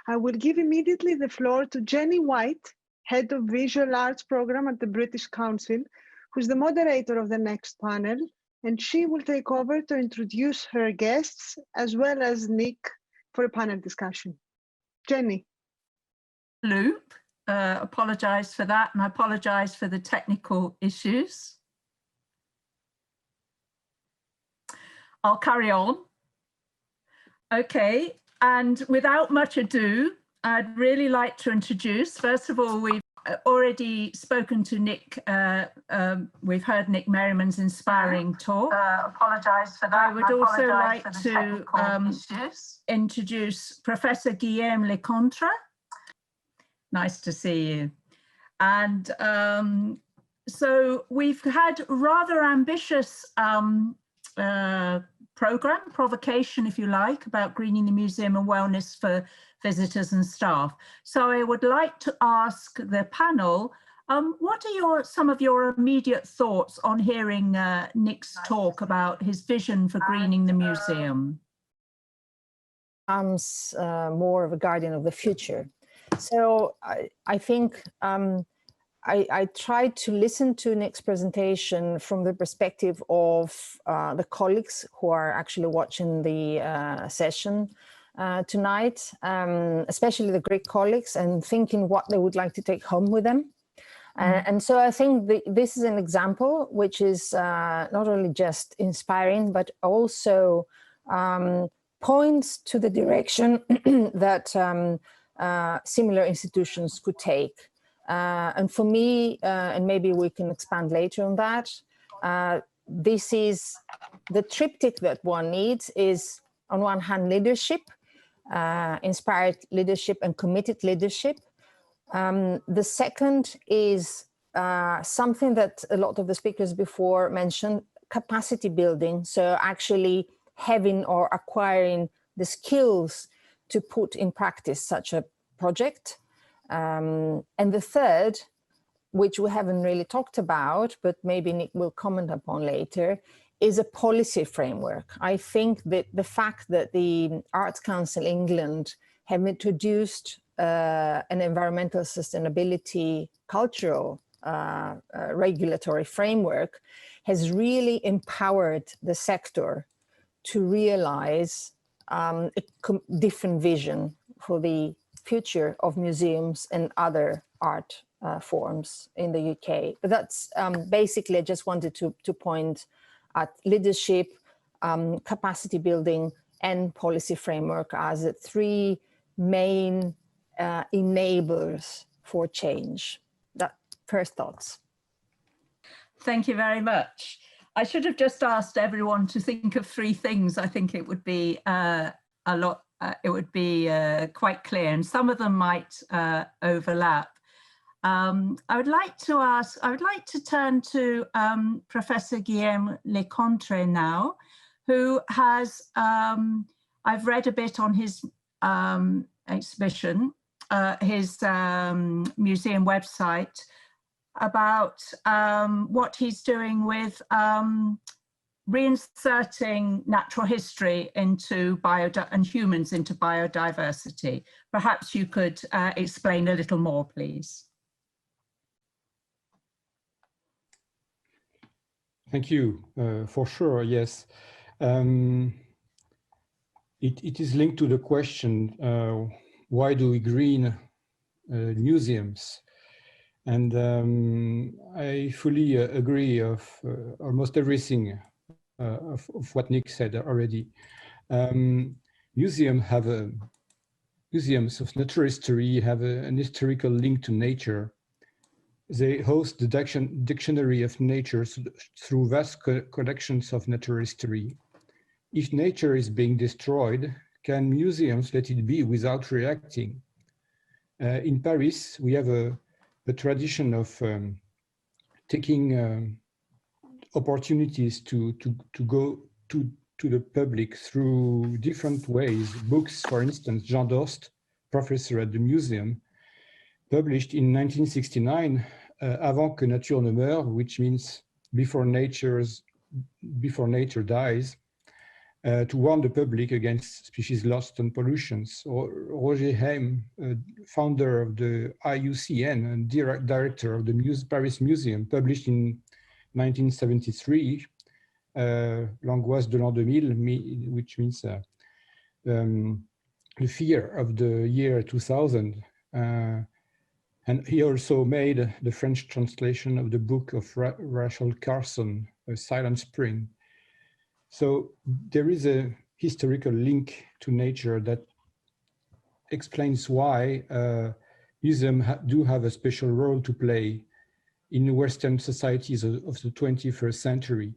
I will give immediately the floor to Jenny White, Head of Visual Arts Program at the British Council, who's the moderator of the next panel, and she will take over to introduce her guests as well as Nick for a panel discussion. Jenny. Loop, apologize for that, and I apologize for the technical issues. I'll carry on. Okay, and without much ado, I'd really like to introduce, first of all, we've already spoken to Nick, we've heard Nick Merriman's inspiring talk. Apologise for that. I would also like to introduce Professor Guillaume Lecointre. Nice to see you. And so we've had rather ambitious provocation, if you like, about greening the museum and wellness for visitors and staff. So I would like to ask the panel, what are some of your immediate thoughts on hearing Nick's talk about his vision for greening the museum? More of a guardian of the future. So I think I tried to listen to Nick's presentation from the perspective of the colleagues who are actually watching the session tonight, especially the Greek colleagues, and thinking what they would like to take home with them. And so I think this is an example which is not only just inspiring, but also points to the direction that similar institutions could take. And for me, and maybe we can expand later on that, this is the triptych that one needs is, on one hand, leadership, inspired leadership and committed leadership. The second is something that a lot of the speakers before mentioned, capacity building. So actually having or acquiring the skills to put in practice such a project. And the third, which we haven't really talked about, but maybe Nick will comment upon later, is a policy framework. I think that the fact that the Arts Council England have introduced an environmental sustainability cultural regulatory framework has really empowered the sector to realize a different vision for the future of museums and other art forms in the UK. But that's basically, I just wanted to point at leadership, capacity building, and policy framework as the three main enablers for change. That first thoughts. Thank you very much. I should have just asked everyone to think of three things. I think it would be it would be quite clear, and some of them might overlap. I would like to turn to Professor Guillaume Lecointre now, who has, I've read a bit on his exhibition, his museum website, about what he's doing with reinserting natural history into and humans into biodiversity. Perhaps you could explain a little more, please. Thank you. For sure, yes. It is linked to the question, why do we green museums? And I fully agree of almost everything of what Nick said already. Museums of natural history have an historical link to nature. They host the dictionary of nature through vast collections of natural history. If nature is being destroyed, can museums let it be without reacting? In Paris, we have a tradition of taking opportunities to go to the public through different ways. Books, for instance, Jean Dost, professor at the museum, published in 1969, Avant que nature ne meure, which means before nature dies, to warn the public against species loss and pollutions. Roger Heim, founder of the IUCN and director of the Paris Museum, published in 1973, L'angoisse de l'an 2000, which means the fear of the year 2000. And he also made the French translation of the book of Rachel Carson, A Silent Spring. So there is a historical link to nature that explains why museums do have a special role to play in Western societies of the 21st century.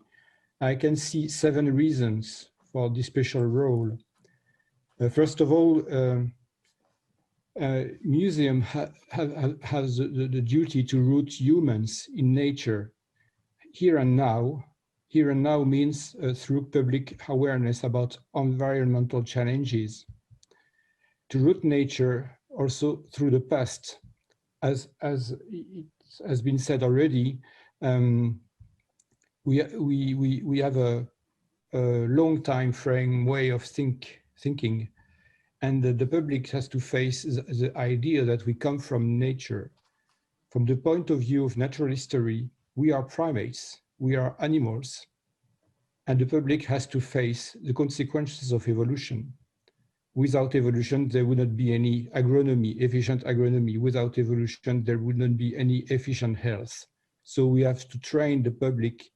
I can see 7 reasons for this special role. First of all, museum has the duty to root humans in nature here and now. Here and now means through public awareness about environmental challenges. To root nature also through the past, as it has been said already, we have a long time frame way of thinking, and the public has to face the idea that we come from nature. From the point of view of natural history, we are primates, we are animals, and the public has to face the consequences of evolution. Without evolution, there would not be any agronomy, efficient agronomy. Without evolution, there would not be any efficient health. So we have to train the public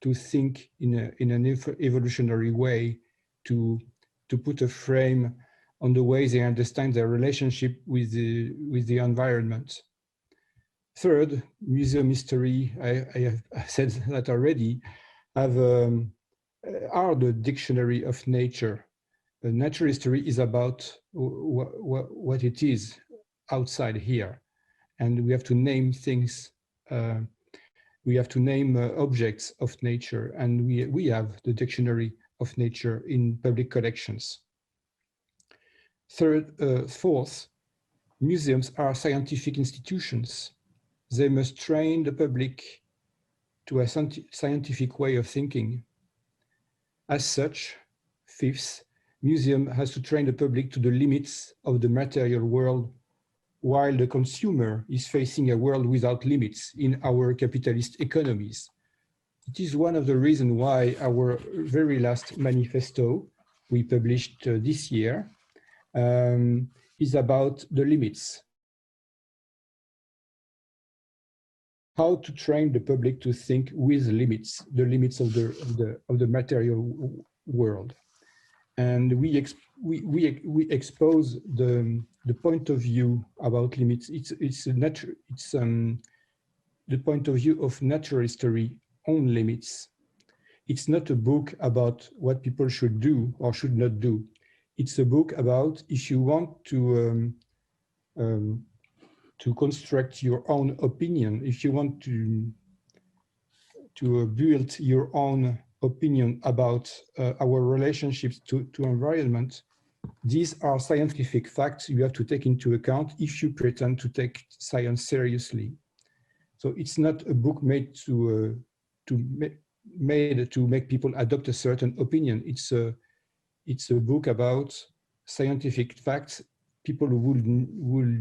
to think in an evolutionary way, to put a frame on the way they understand their relationship with the environment. Third, museum history, I have said that already, are the dictionary of nature. Natural history is about what it is outside here. And we have to name things, we have to name objects of nature, and we have the of nature in public collections. Fourth, museums are scientific institutions. They must train the public to a scientific way of thinking. As such, fifth, museum has to train the public to the limits of the material world, while the consumer is facing a world without limits in our capitalist economies. It is one of the reasons why our very last manifesto we published this year is about the limits. How to train the public to think with limits, the limits of the material world. And we expose the point of view about limits. It's the point of view of natural history on limits. It's not a book about what people should do or should not do. It's a book about if you want to construct your own opinion, if you want to build your own opinion about our relationships to environment. These are scientific facts you have to take into account if you pretend to take science seriously. So it's not a book made to make people adopt a certain opinion. It's a book about scientific facts people will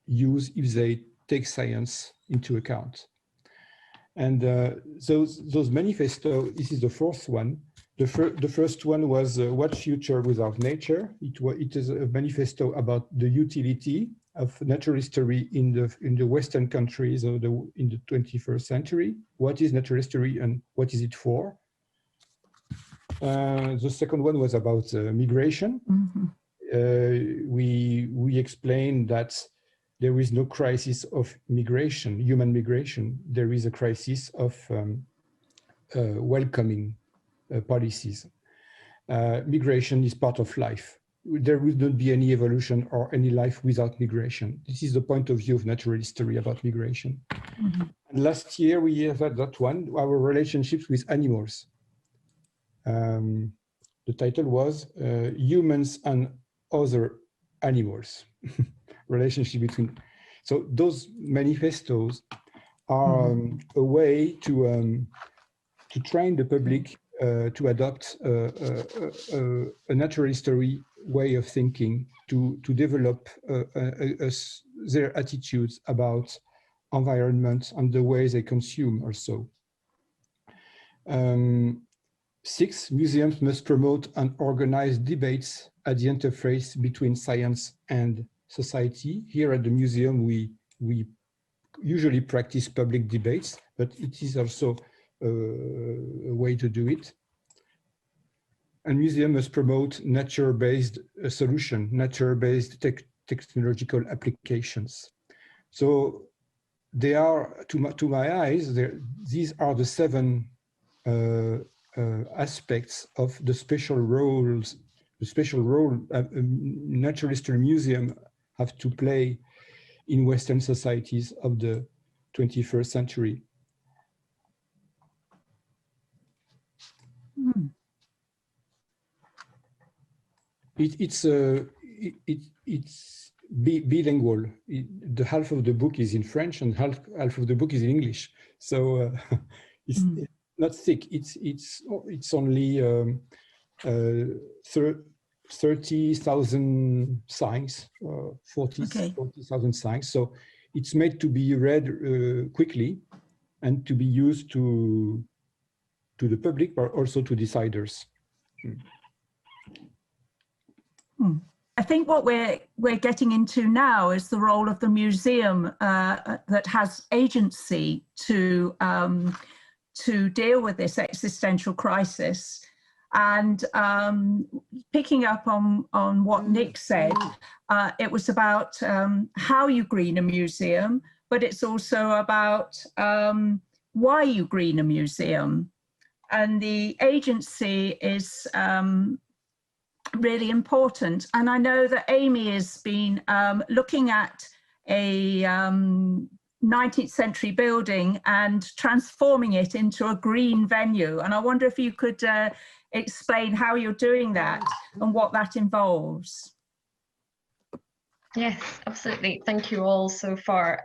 use if they take science into account. And those manifesto, this is the fourth one. The first one was What Future Without Nature? It is a manifesto about the utility of natural history in the Western countries in the 21st century. What is natural history and what is it for? The second one was about migration. Mm-hmm. We explained that there is no crisis of migration, human migration. There is a crisis of welcoming policies. Migration is part of life. There will not be any evolution or any life without migration. This is the point of view of natural history about migration. Mm-hmm. And last year we had that one, our relationships with animals. The title was Humans and Other Animals. Relationship between. So those manifestos are a way to train the public to adopt a natural history way of thinking, to develop their attitudes about environment and the way they consume also. 6, museums must promote and organize debates at the interface between science and society. Here at the museum, we usually practice public debates, but it is also a way to do it. And museum must promote nature-based solution, nature-based technological applications. So they are, to my eyes, these are the 7 aspects of the special roles, the special role natural history museum have to play in Western societies of the 21st century. It's bilingual. The half of the book is in French and half of the book is in English. So it's not thick. It's only 30,000 signs, 40,000 signs. So it's made to be read quickly and to be used to the public, but also to deciders. I think what we're getting into now is the role of the museum that has agency to deal with this existential crisis. And picking up on what Nick said, it was about how you green a museum, but it's also about why you green a museum. And the agency is really important. And I know that Amy has been looking at a 19th century building and transforming it into a green venue. And I wonder if you could explain how you're doing that and what that involves. Yes, absolutely. Thank you all so far.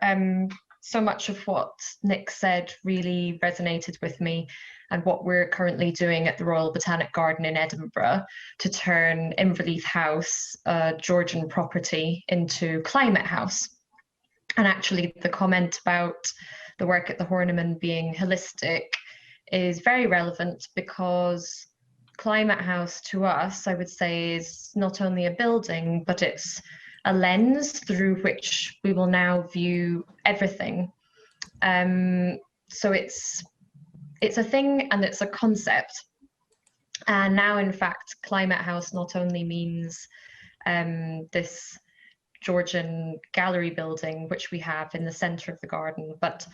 So much of what Nick said really resonated with me, and what we're currently doing at the Royal Botanic Garden in Edinburgh to turn Inverleith House, a Georgian property, into Climate House. And actually the comment about the work at the Horniman being holistic is very relevant, because Climate House to us, I would say, is not only a building, but it's a lens through which we will now view everything. So it's a thing and it's a concept. And now, in fact, Climate House not only means this Georgian gallery building, which we have in the centre of the garden, but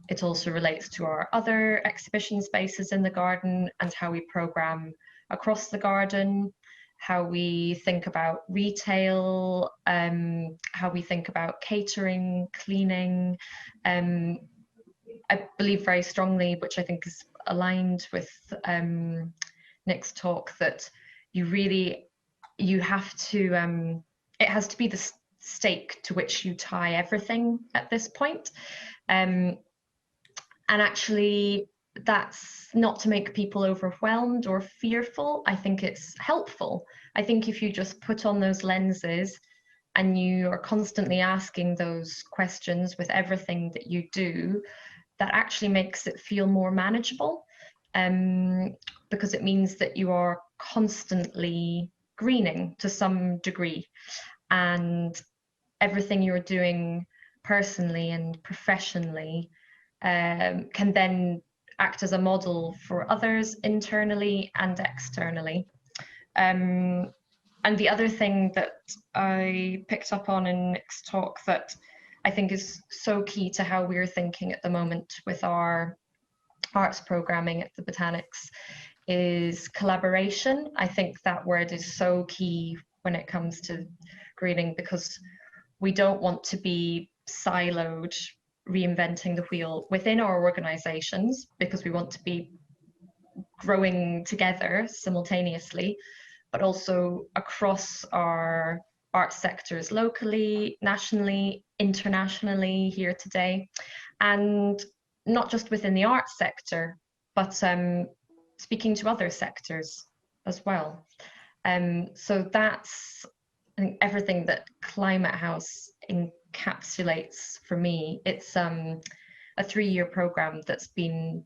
it also relates to our other exhibition spaces in the garden and how we programme across the garden, how we think about retail, how we think about catering, cleaning. I believe very strongly, which I think is aligned with Nick's talk, that you have to, it has to be the stake to which you tie everything at this point. And actually, that's not to make people overwhelmed or fearful. I think it's helpful. I think if you just put on those lenses and you are constantly asking those questions with everything that you do, that actually makes it feel more manageable, because it means that you are constantly greening to some degree, and everything you're doing personally and professionally can then act as a model for others internally and externally. And the other thing that I picked up on in Nick's talk that I think is so key to how we're thinking at the moment with our arts programming at the Botanics is collaboration. I think that word is so key when it comes to greening, because we don't want to be siloed, reinventing the wheel within our organizations, because we want to be growing together simultaneously, but also across our art sectors, locally, nationally, internationally here today, and not just within the art sector, but speaking to other sectors as well. So that's, I think, everything that Climate House encapsulates for me. It's a 3-year program that's been,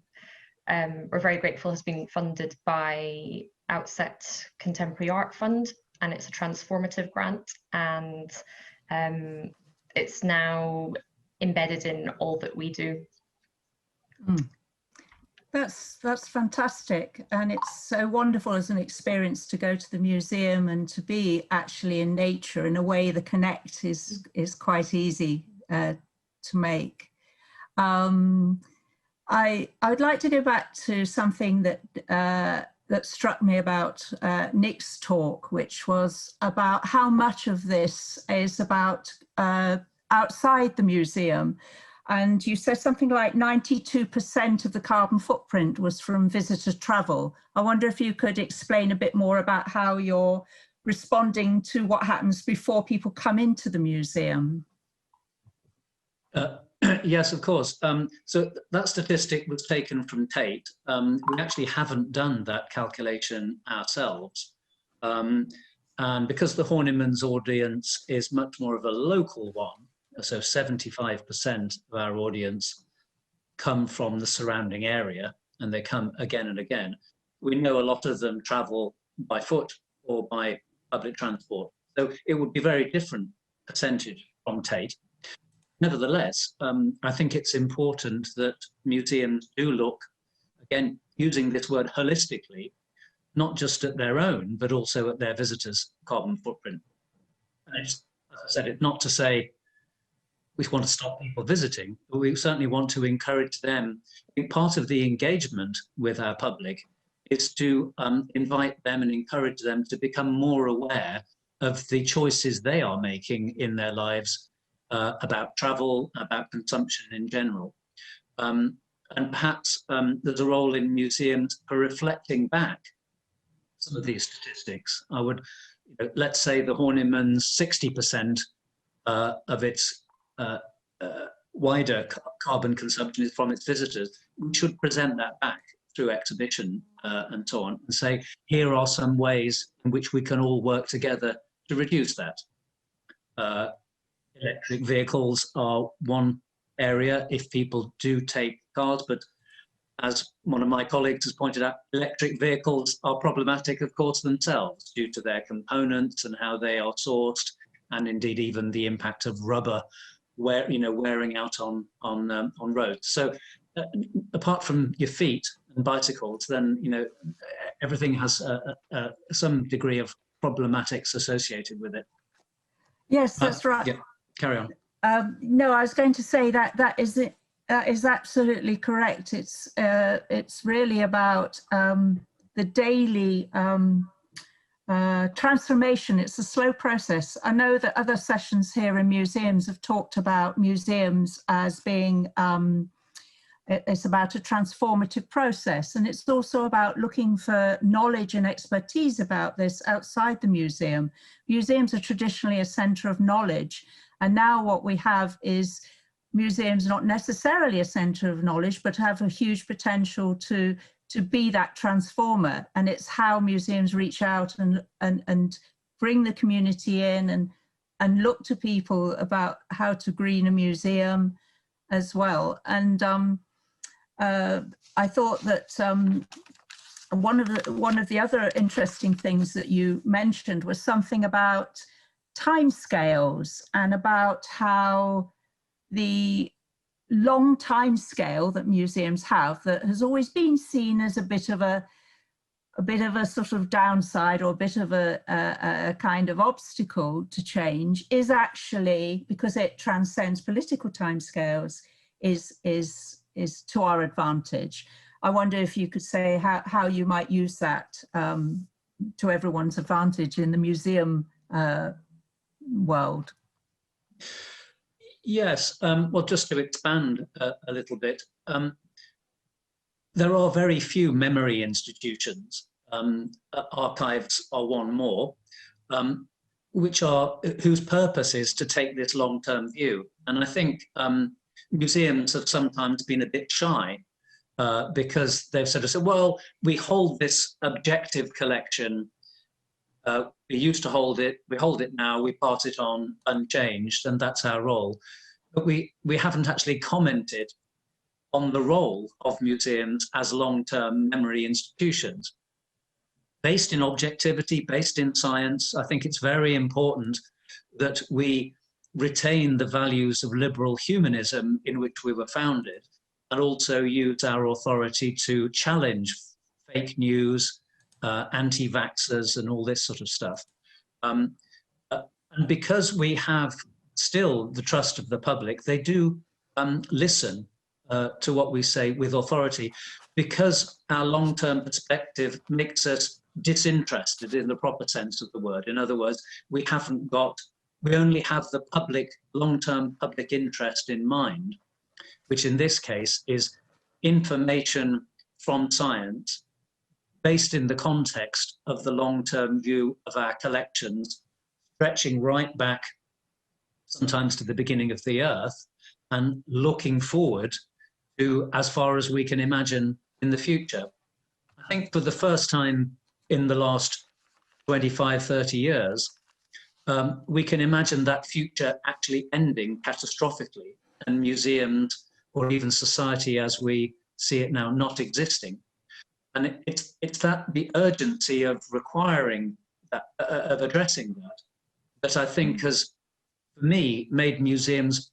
we're very grateful, has been funded by Outset Contemporary Art Fund, and it's a transformative grant, and it's now embedded in all that we do. That's fantastic, and it's so wonderful as an experience to go to the museum and to be actually in nature. In a way, the connect is quite easy to make. I would like to go back to something that that struck me about Nick's talk, which was about how much of this is about outside the museum. And you said something like 92% of the carbon footprint was from visitor travel. I wonder if you could explain a bit more about how you're responding to what happens before people come into the museum. Yes, of course. So that statistic was taken from Tate. We actually haven't done that calculation ourselves. And because the Horniman's audience is much more of a local one, so 75% of our audience come from the surrounding area, and they come again and again. We know a lot of them travel by foot or by public transport. So it would be very different percentage from Tate. Nevertheless, I think it's important that museums do look, again, using this word holistically, not just at their own, but also at their visitors' carbon footprint. And it's, as I said, it's not to say we want to stop people visiting, but we certainly want to encourage them. I think part of the engagement with our public is to invite them and encourage them to become more aware of the choices they are making in their lives about travel, about consumption in general. And perhaps there's a role in museums for reflecting back some of these statistics. I would, let's say the Horniman's 60% of its wider carbon consumption is from its visitors. We should present that back through exhibition and so on, and say, here are some ways in which we can all work together to reduce that. Electric vehicles are one area if people do take cars, but as one of my colleagues has pointed out, electric vehicles are problematic, of course, themselves due to their components and how they are sourced, and indeed even the impact of rubber wearing out on roads. So apart from your feet and bicycles, then everything has some degree of problematics associated with it. Yes, that's right. Yeah, carry on. No, I was going to say that is absolutely correct. It's really about the daily transformation. It's a slow process. I know that other sessions here in museums have talked about museums as being, it's about a transformative process, and it's also about looking for knowledge and expertise about this outside the museum. Museums are traditionally a centre of knowledge, and now what we have is museums not necessarily a centre of knowledge, but have a huge potential to be that transformer. And it's how museums reach out and bring the community in and look to people about how to green a museum as well. And I thought that one of the other interesting things that you mentioned was something about timescales and about how the long time scale that museums have, that has always been seen as a bit of a sort of downside, or a bit of a kind of obstacle to change, is actually, because it transcends political timescales, is to our advantage. I wonder if you could say how you might use that to everyone's advantage in the museum world. Yes, well, just to expand a little bit, there are very few memory institutions. Archives are one more, whose purpose is to take this long-term view. And I think museums have sometimes been a bit shy because they've sort of said, well, we hold this objective collection. We used to hold it, we hold it now, we pass it on unchanged, and that's our role. But we haven't actually commented on the role of museums as long-term memory institutions. Based in objectivity, based in science, I think it's very important that we retain the values of liberal humanism in which we were founded, and also use our authority to challenge fake news, anti-vaxxers and all this sort of stuff. And because we have still the trust of the public, they do listen to what we say with authority, because our long-term perspective makes us disinterested in the proper sense of the word. In other words, we only have the public, long-term public interest in mind, which in this case is information from science based in the context of the long-term view of our collections, stretching right back sometimes to the beginning of the earth and looking forward to as far as we can imagine in the future. I think for the first time in the last 25, 30 years, we can imagine that future actually ending catastrophically and museums or even society as we see it now not existing. And it's that the urgency of requiring that, of addressing that, that I think has, for me, made museums,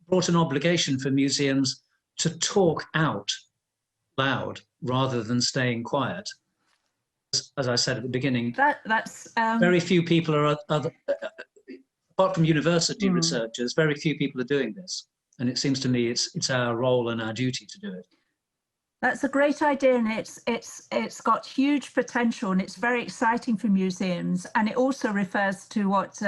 brought an obligation for museums to talk out loud rather than staying quiet. As I said at the beginning, that's very few people are, apart from university researchers, very few people are doing this. And it seems to me it's our role and our duty to do it. That's a great idea, and it's got huge potential, and it's very exciting for museums. And it also refers to what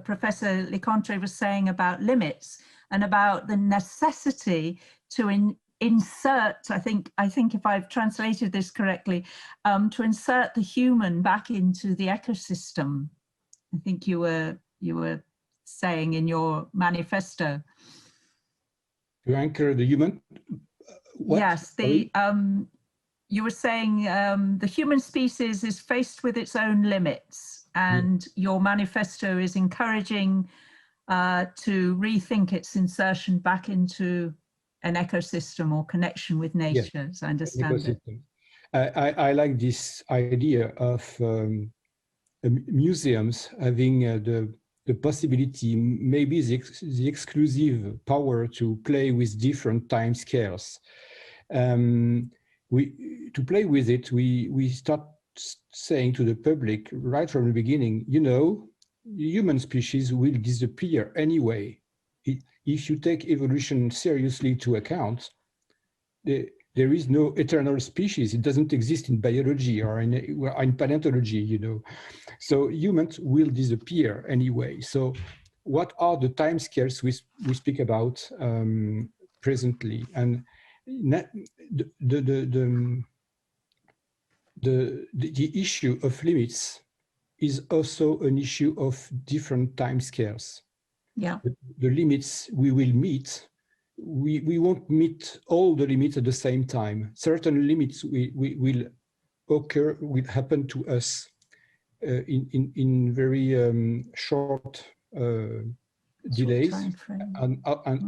Professor Lecointre was saying about limits and about the necessity to insert, I think if I've translated this correctly, to insert the human back into the ecosystem. I think you were saying in your manifesto. To anchor the human. What? Yes, you were saying the human species is faced with its own limits, and your manifesto is encouraging to rethink its insertion back into an ecosystem or connection with nature, as I understand it. I like this idea of museums having the possibility, maybe the exclusive power to play with different time scales. To play with it, we start saying to the public right from the beginning, you know, human species will disappear anyway. If you take evolution seriously to account, there is no eternal species. It doesn't exist in biology or in paleontology, you know. So humans will disappear anyway. So what are the time scales we speak about presently? And the issue of limits is also an issue of different time scales. Yeah. The limits we will meet, we won't meet all the limits at the same time. Certain limits will happen to us in very short delays, and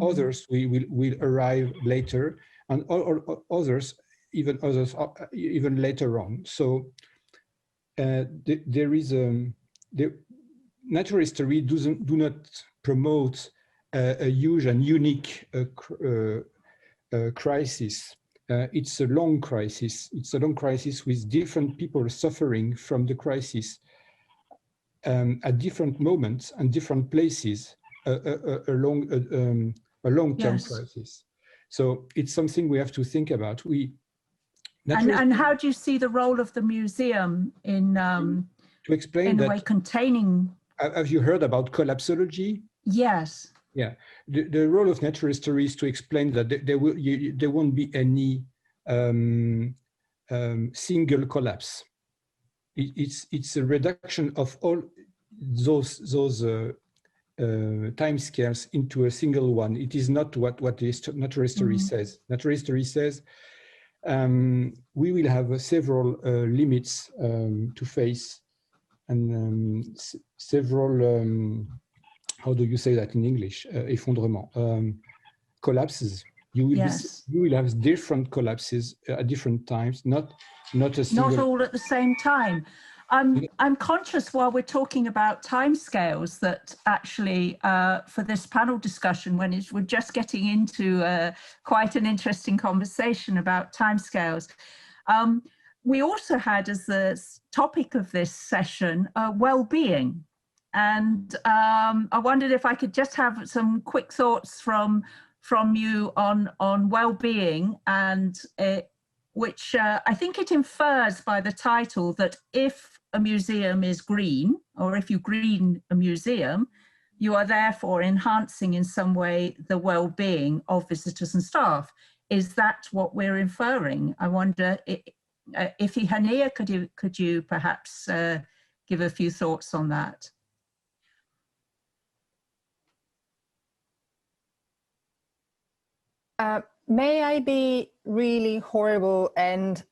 others will arrive later, and others even later on. So there is natural history do not promote a huge and unique crisis. It's a long crisis. It's a long crisis with different people suffering from the crisis at different moments and different places. A long-term crisis. So it's something we have to think about. And how do you see the role of the museum in to explain in that, a way containing? Have you heard about collapsology? Yes. Yeah, the role of natural history is to explain that there won't be any single collapse. It's a reduction of all those timescales into a single one. It is not what the natural history says. Natural history says we will have several limits to face, and several, how do you say that in English? Effondrement, collapses. You will have different collapses at different times, not a single. Not all at the same time. I'm conscious while we're talking about timescales that actually for this panel discussion, when we're just getting into quite an interesting conversation about timescales, we also had as the topic of this session well-being. And I wondered if I could just have some quick thoughts from you on well-being, and which I think it infers by the title that if a museum is green, or if you green a museum, you are therefore enhancing in some way the well-being of visitors and staff. Is that what we're inferring? I wonder, Ifigeneia, could you perhaps give a few thoughts on that? May I be really horrible and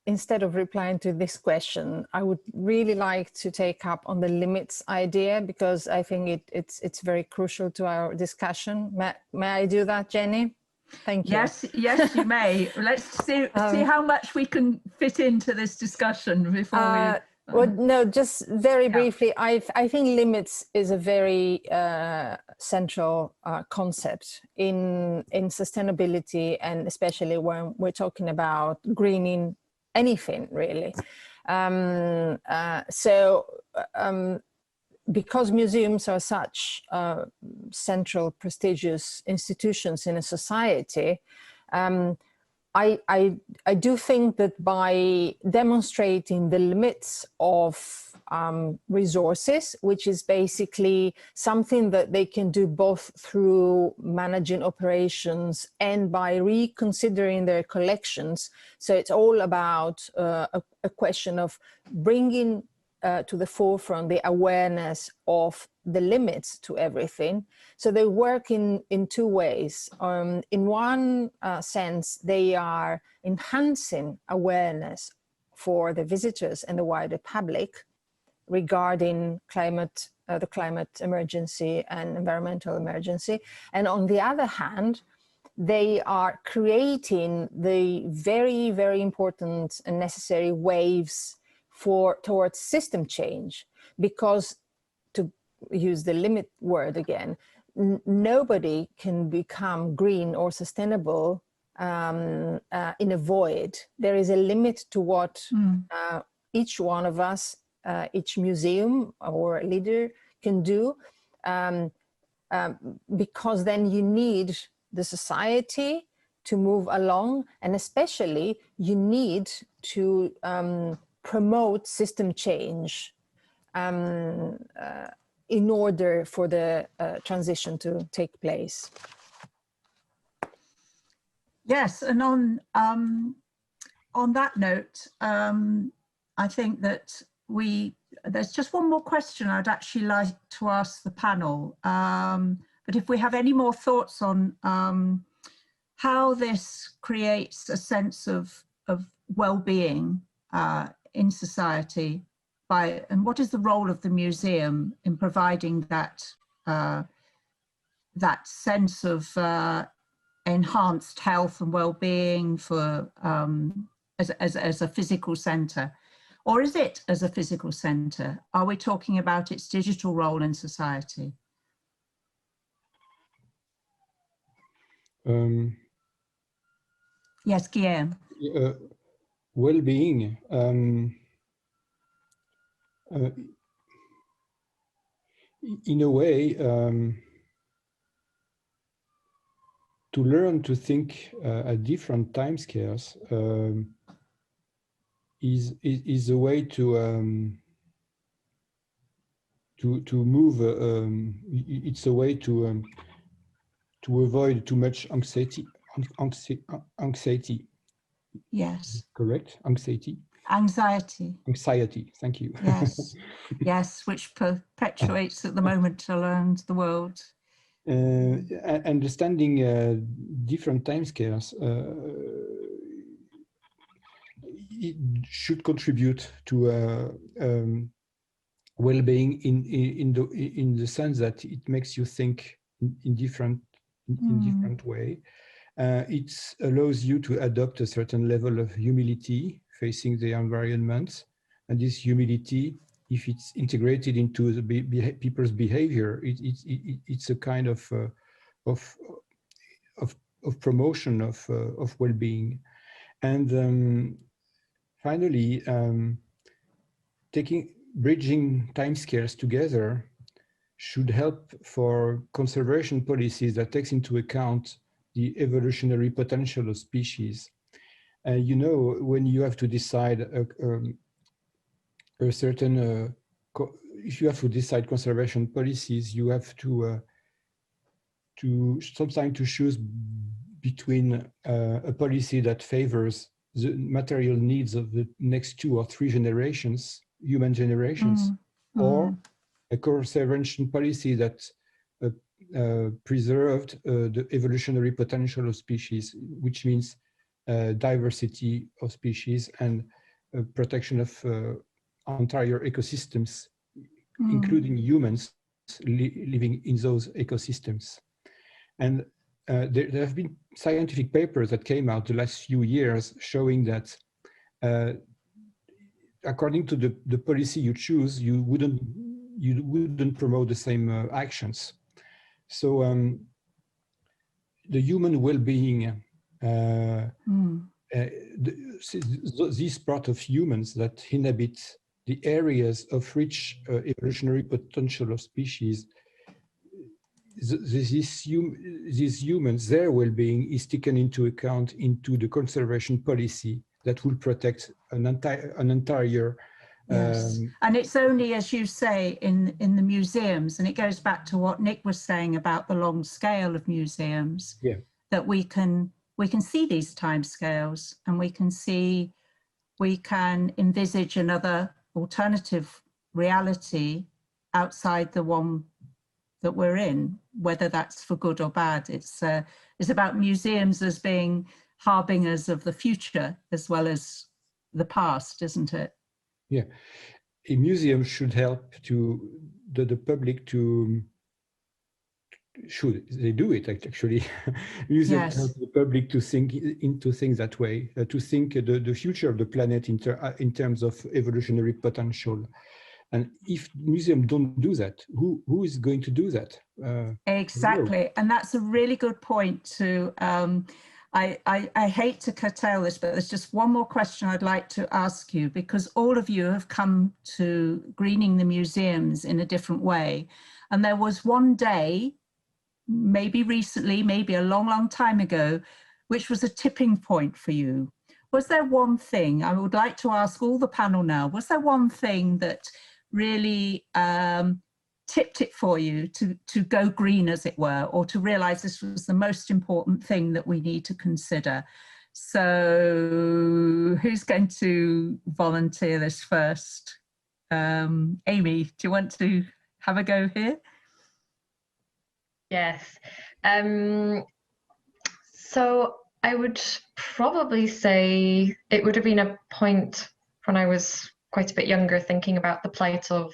instead of replying to this question, I would really like to take up on the limits idea, because I think it's very crucial to our discussion. May I do that, Jenny? Thank you. Yes, you may. Let's see how much we can fit into this discussion before we... Well, no, just very briefly, I think limits is a very central concept in sustainability, and especially when we're talking about greening anything, really. Because museums are such central, prestigious institutions in a society, I do think that by demonstrating the limits of resources, which is basically something that they can do both through managing operations and by reconsidering their collections. So it's all about a question of bringing to the forefront the awareness of the limits to everything. So they work in two ways. In one sense, they are enhancing awareness for the visitors and the wider public regarding the climate emergency and environmental emergency. And on the other hand, they are creating the very, very important and necessary waves towards system change, because, to use the limit word again, nobody can become green or sustainable in a void. There is a limit to what each one of us, each museum or leader can do, because then you need the society to move along, and especially you need to promote system change in order for the transition to take place. Yes, and on that note, I think that there's just one more question I'd actually like to ask the panel. But if we have any more thoughts on how this creates a sense of well-being in society, and what is the role of the museum in providing that that sense of enhanced health and well-being for as a physical centre, or is it as a physical centre? Are we talking about its digital role in society? Yes, Guillaume. Well-being. In a way, to learn to think at different timescales is a way to move. It's a way to avoid too much anxiety. Anxiety. Yes. Correct. Anxiety. Anxiety. Anxiety, thank you. Yes, yes, which perpetuates at the moment around the world. Understanding different timescales it should contribute to well-being in the sense that it makes you think in different way. It allows you to adopt a certain level of humility facing the environment, and this humility, if it's integrated into the people's behavior, it's a kind of promotion of well-being. And finally, bridging timescales together should help for conservation policies that takes into account the evolutionary potential of species. You know, when you have to decide a certain, if you have to decide conservation policies, you have to sometimes to choose between a policy that favors the material needs of the next 2 or 3 generations, human generations, or a conservation policy that preserved the evolutionary potential of species, which means diversity of species and protection of entire ecosystems, including humans living in those ecosystems. And there have been scientific papers that came out the last few years showing that according to the policy you choose, you wouldn't promote the same actions. So the human well-being, this part of humans that inhabit the areas of rich evolutionary potential of species, these humans, their well-being is taken into account into the conservation policy that will protect an entire yes. And it's only, as you say, in the museums, and it goes back to what Nick was saying about the long scale of museums, that we can see these time scales, and we can envisage another alternative reality outside the one that we're in, whether that's for good or bad. It's about museums as being harbingers of the future as well as the past, isn't it? Yeah, a museum should help to the public to, should they do it actually? Museums help the public to think into things that way, to think the future of the planet in terms of evolutionary potential. And if museums don't do that, who is going to do that? Exactly, and that's a really good point to. I hate to curtail this, but there's just one more question I'd like to ask you, because all of you have come to greening the museums in a different way. And there was one day, maybe recently, maybe a long, long time ago, which was a tipping point for you. Was there one thing, I would like to ask all the panel now, was there one thing that really tipped it for you to go green, as it were, or to realize this was the most important thing that we need to consider? So who's going to volunteer this first? Amy, do you want to have a go here? Yes. So I would probably say it would have been a point when I was quite a bit younger, thinking about the plight of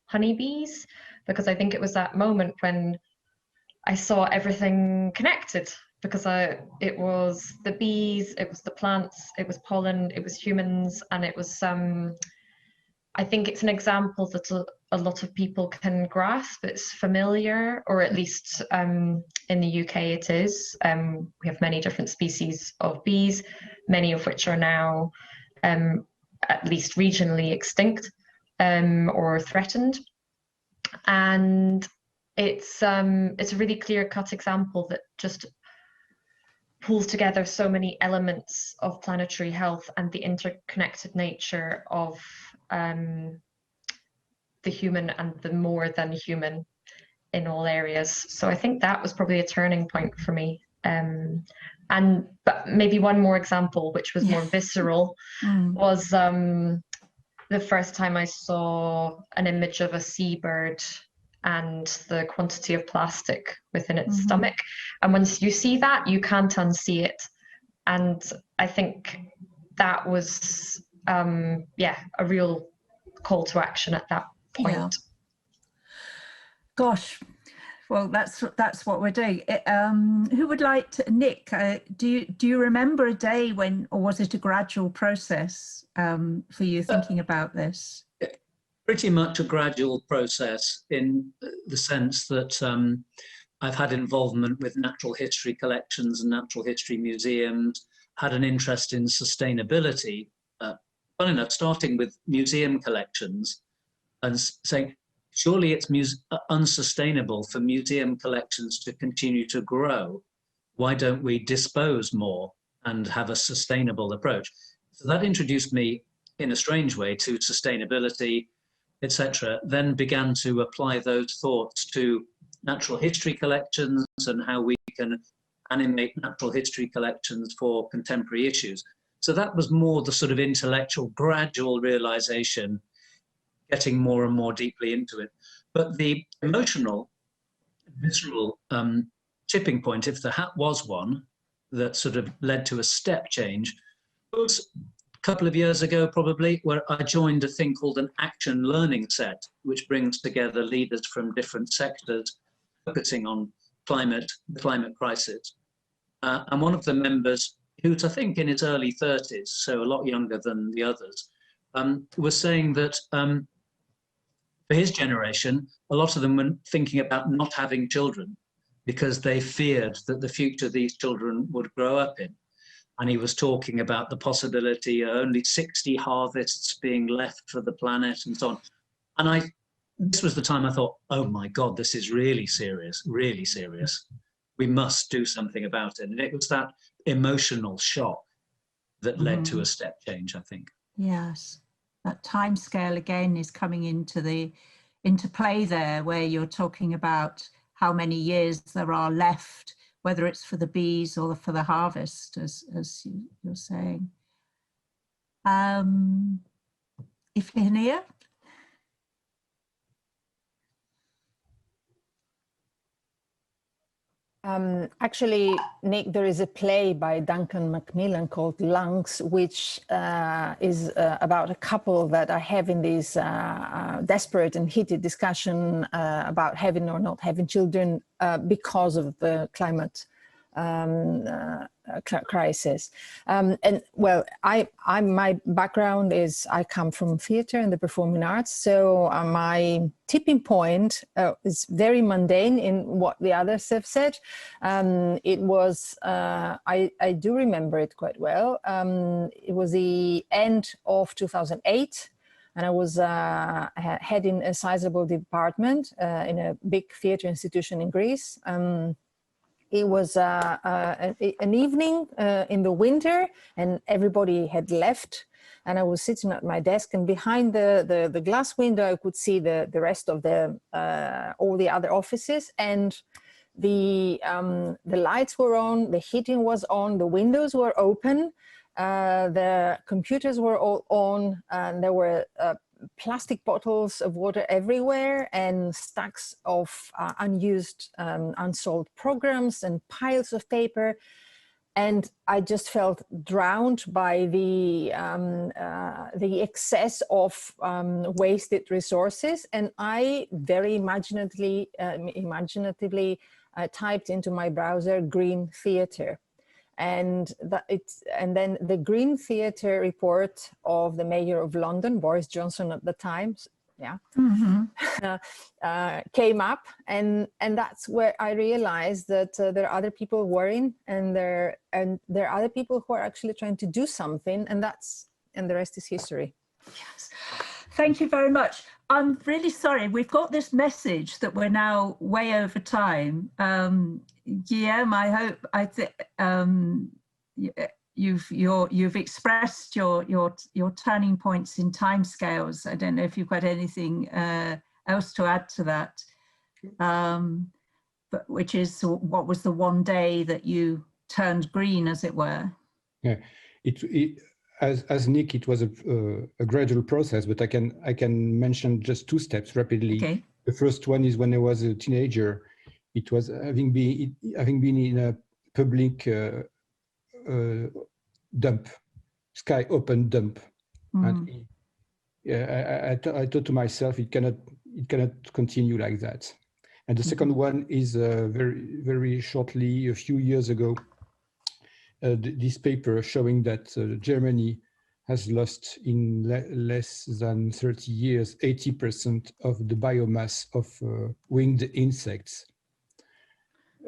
honeybees, because I think it was that moment when I saw everything connected, because it was the bees, it was the plants, it was pollen, it was humans, and it was I think it's an example that a lot of people can grasp. It's familiar, or at least in the UK it is. We have many different species of bees, many of which are now at least regionally extinct or threatened. And it's a really clear-cut example that just pulls together so many elements of planetary health and the interconnected nature of the human and the more than human in all areas. So I think that was probably a turning point for me. But maybe one more example, which was more visceral, was the first time I saw an image of a seabird and the quantity of plastic within its stomach. And once you see that, you can't unsee it. And I think that was, a real call to action at that point. Yeah. Gosh, well, that's what we're doing. Who would like to, Nick, do you remember a day when, or was it a gradual process for you thinking about this? Pretty much a gradual process, in the sense that I've had involvement with natural history collections and natural history museums, had an interest in sustainability, funny enough, starting with museum collections and saying, surely it's unsustainable for museum collections to continue to grow. Why don't we dispose more and have a sustainable approach? So that introduced me in a strange way to sustainability, etc. Then began to apply those thoughts to natural history collections and how we can animate natural history collections for contemporary issues. So that was more the sort of intellectual, gradual realization, getting more and more deeply into it. But the emotional, visceral tipping point, if there was one, that sort of led to a step change, was a couple of years ago probably, where I joined a thing called an action learning set, which brings together leaders from different sectors focusing on the climate crisis. And one of the members, who's I think in his early 30s, so a lot younger than the others, was saying that for his generation, a lot of them were thinking about not having children because they feared that the future these children would grow up in. And he was talking about the possibility of only 60 harvests being left for the planet and so on. And this was the time I thought, oh my God, this is really serious, really serious. We must do something about it. And it was that emotional shock that led to a step change, I think. Yes. That time scale again is coming into play there, where you're talking about how many years there are left, whether it's for the bees or for the harvest, as you're saying. Ifigeneia? Actually, Nick, there is a play by Duncan Macmillan called Lungs, which is about a couple that are having this desperate and heated discussion about having or not having children because of the climate crisis. And well, my background is I come from theater and the performing arts, so my tipping point is very mundane in what the others have said. It was I do remember it quite well. It was the end of 2008. And I was heading a sizable department in a big theater institution in Greece. It was an evening in the winter, and everybody had left. And I was sitting at my desk, and behind the glass window, I could see the rest of all the other offices. And the lights were on, the heating was on, the windows were open, the computers were all on, and there were plastic bottles of water everywhere and stacks of unused, unsolved programs and piles of paper. And I just felt drowned by the excess of wasted resources. And I very imaginatively typed into my browser green theater. And then the Green Theatre report of the Mayor of London, Boris Johnson at the time, came up, and that's where I realized that there are other people worrying, and there are other people who are actually trying to do something, and the rest is history. Yes. Thank you very much. I'm really sorry. We've got this message that we're now way over time. Guillaume, I hope you've expressed your turning points in timescales. I don't know if you've got anything else to add to that. but which is what was the one day that you turned green, as it were? Yeah, as Nick, it was a gradual process, but I can mention just 2 steps rapidly. Okay. The first one is when I was a teenager. It was having been in a public dump, sky open dump, and I thought to myself, it cannot continue like that. And the second one is very shortly, a few years ago, this paper showing that Germany has lost in less than 30 years 80% of the biomass of winged insects.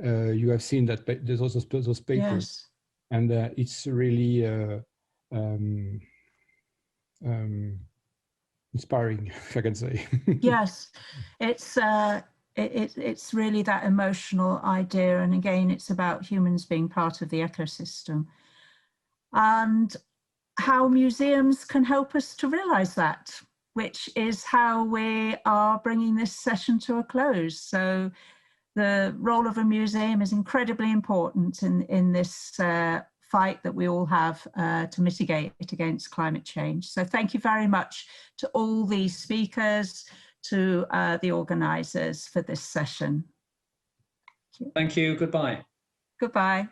You have seen that there's also those papers, yes. And it's really inspiring, if I can say. Yes, it's really that emotional idea, and again, it's about humans being part of the ecosystem, and how museums can help us to realize that, which is how we are bringing this session to a close. So the role of a museum is incredibly important in this fight that we all have to mitigate it against climate change. So thank you very much to all the speakers, to the organisers for this session. Thank you. Goodbye. Goodbye.